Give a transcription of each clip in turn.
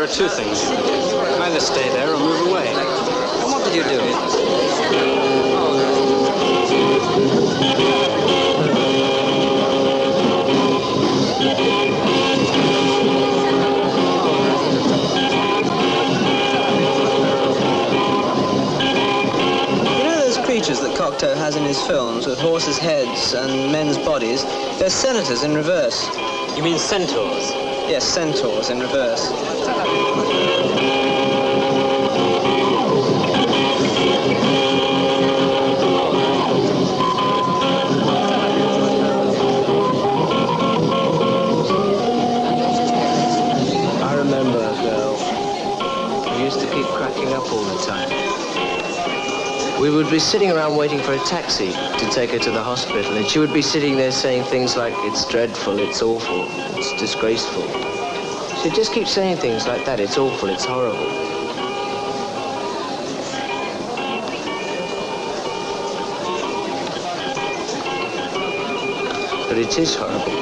Two things. Either stay there or move away. And what did you do? You know those creatures that Cocteau has in his films with horses' heads and men's bodies? They're senators in reverse. You mean centaurs? Yes, centaurs in reverse. I remember a girl who used to keep cracking up all the time. We would be sitting around waiting for a taxi to take her to the hospital, and she would be sitting there saying things like, "It's dreadful, it's awful, it's disgraceful." She'd just keep saying things like that. "It's awful, it's horrible." But it is horrible.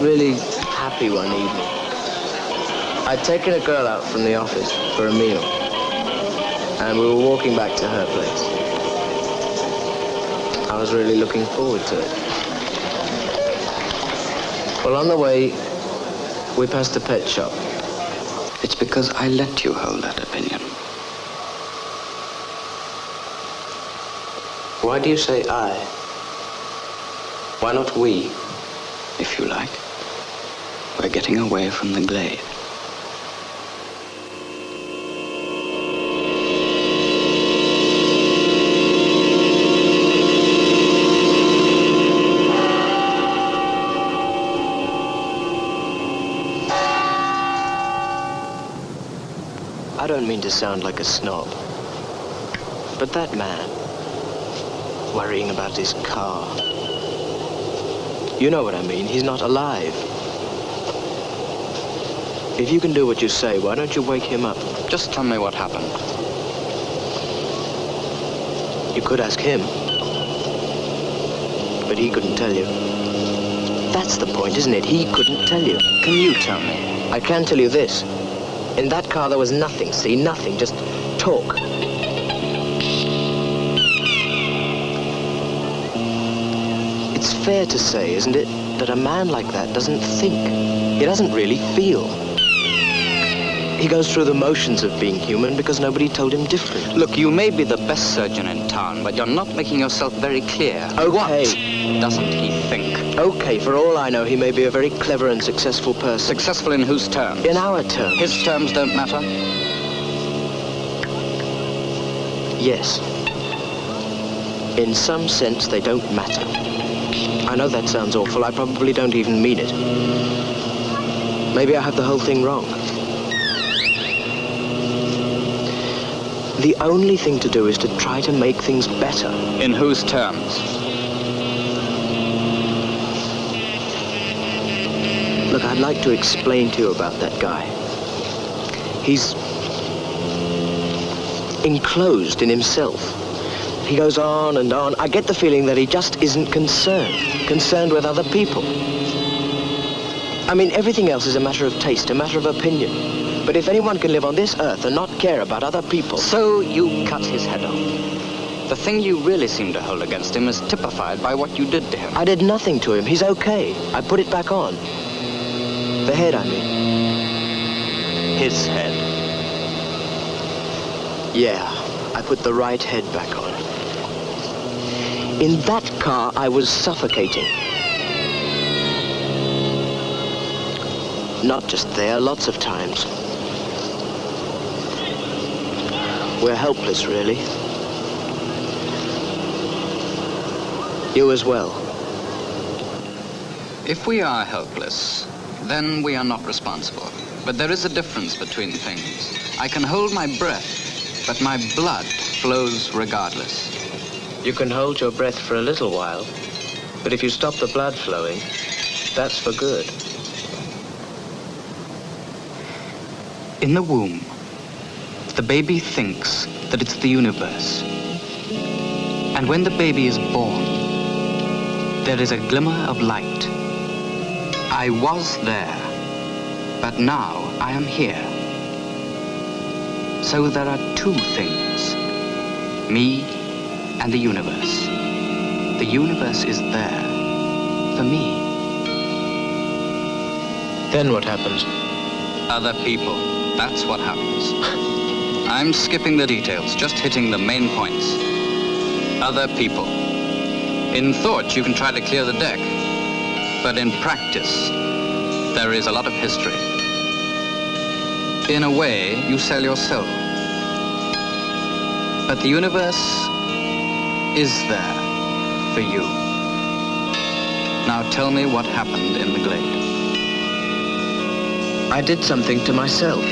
Really happy one evening. I'd taken a girl out from the office for a meal, and we were walking back to her place. I was really looking forward to it. Well, on the way, we passed a pet shop. It's because I let you hold that opinion. Why do you say I? Why not we? If you like. We're getting away from the glade. I don't mean to sound like a snob, but that man, worrying about his car, you know what I mean, he's not alive. If you can do what you say, why don't you wake him up? Just tell me what happened. You could ask him, but he couldn't tell you. That's the point, isn't it? He couldn't tell you. Can you tell me? I can tell you this. In that car there was nothing, see, nothing, just talk. It's fair to say, isn't it, that a man like that doesn't think. He doesn't really feel. He goes through the motions of being human because nobody told him different. Look, you may be the best surgeon in town, but you're not making yourself very clear. Okay. What doesn't he think? Okay, for all I know, he may be a very clever and successful person. Successful in whose terms? In our terms. His terms don't matter? Yes. In some sense, they don't matter. I know that sounds awful. I probably don't even mean it. Maybe I have the whole thing wrong. The only thing to do is to try to make things better. In whose terms? Look, I'd like to explain to you about that guy. He's enclosed in himself. He goes on and on. I get the feeling that he just isn't concerned with other people. I mean, everything else is a matter of taste, a matter of opinion. But if anyone can live on this earth and not care about other people... So you cut his head off. The thing you really seem to hold against him is typified by what you did to him. I did nothing to him. He's okay. I put it back on. The head, I mean. His head. Yeah, I put the right head back on. In that car, I was suffocating. Not just there, lots of times. We're helpless, really. You as well. If we are helpless, then we are not responsible. But there is a difference between things. I can hold my breath, but my blood flows regardless. You can hold your breath for a little while, but if you stop the blood flowing, that's for good. In the womb, the baby thinks that it's the universe. And when the baby is born, there is a glimmer of light. I was there, but now I am here. So there are two things, me and the universe. The universe is there for me. Then what happens? Other people, that's what happens. I'm skipping the details, just hitting the main points. Other people. In thought, you can try to clear the deck, but in practice, there is a lot of history. In a way, you sell your soul. But the universe is there for you. Now tell me what happened in the glade. I did something to myself.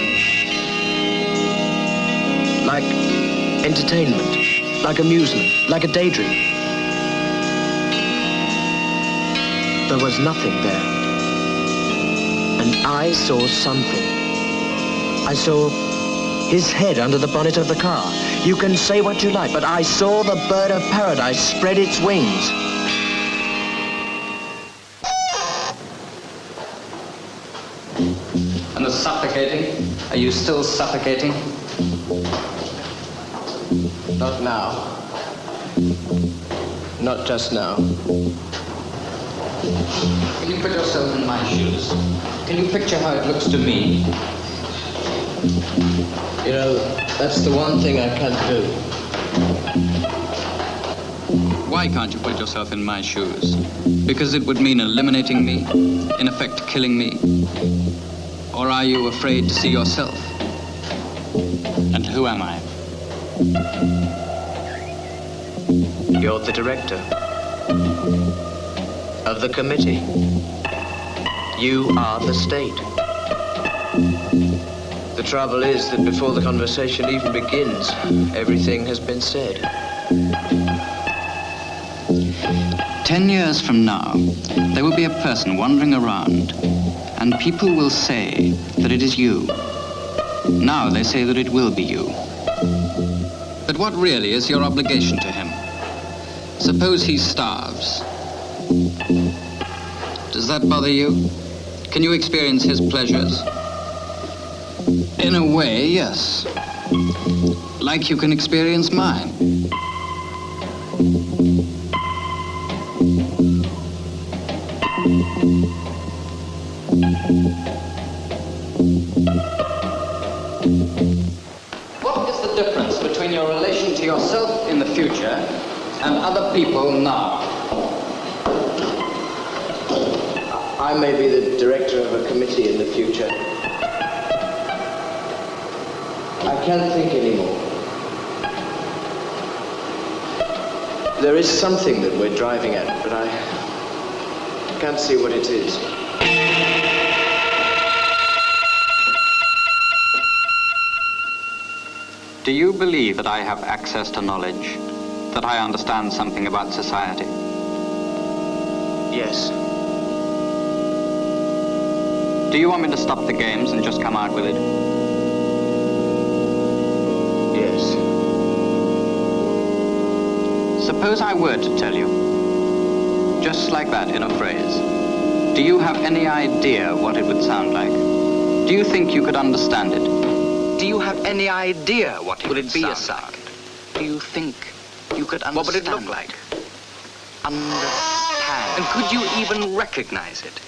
Like entertainment, like amusement, like a daydream. There was nothing there. And I saw something. I saw his head under the bonnet of the car. You can say what you like, but I saw the bird of paradise spread its wings. And the suffocating? Are you still suffocating? Not now. Not just now. Can you put yourself in my shoes? Can you picture how it looks to me? You know, that's the one thing I can't do. Why can't you put yourself in my shoes? Because it would mean eliminating me, in effect killing me? Or are you afraid to see yourself? And who am I? You're the director of the committee. You are the state. The trouble is that before the conversation even begins, everything has been said. 10 years from now, there will be a person wandering around, and people will say that it is you. Now they say that it will be you. But what really is your obligation to him? Suppose he starves. Does that bother you? Can you experience his pleasures? In a way, yes. Like you can experience mine. people now. I may be the director of a committee in the future. I can't think anymore. There is something that we're driving at, but I can't see what it is. Do you believe that I have access to knowledge? That I understand something about society? Yes. Do you want me to stop the games and just come out with it? Yes. Suppose I were to tell you, just like that in a phrase. Do you have any idea what it would sound like? Do you think you could understand it? Do you have any idea what it would be a sound? Do you think you could understand? What would it look like? Understand. And could you even recognize it?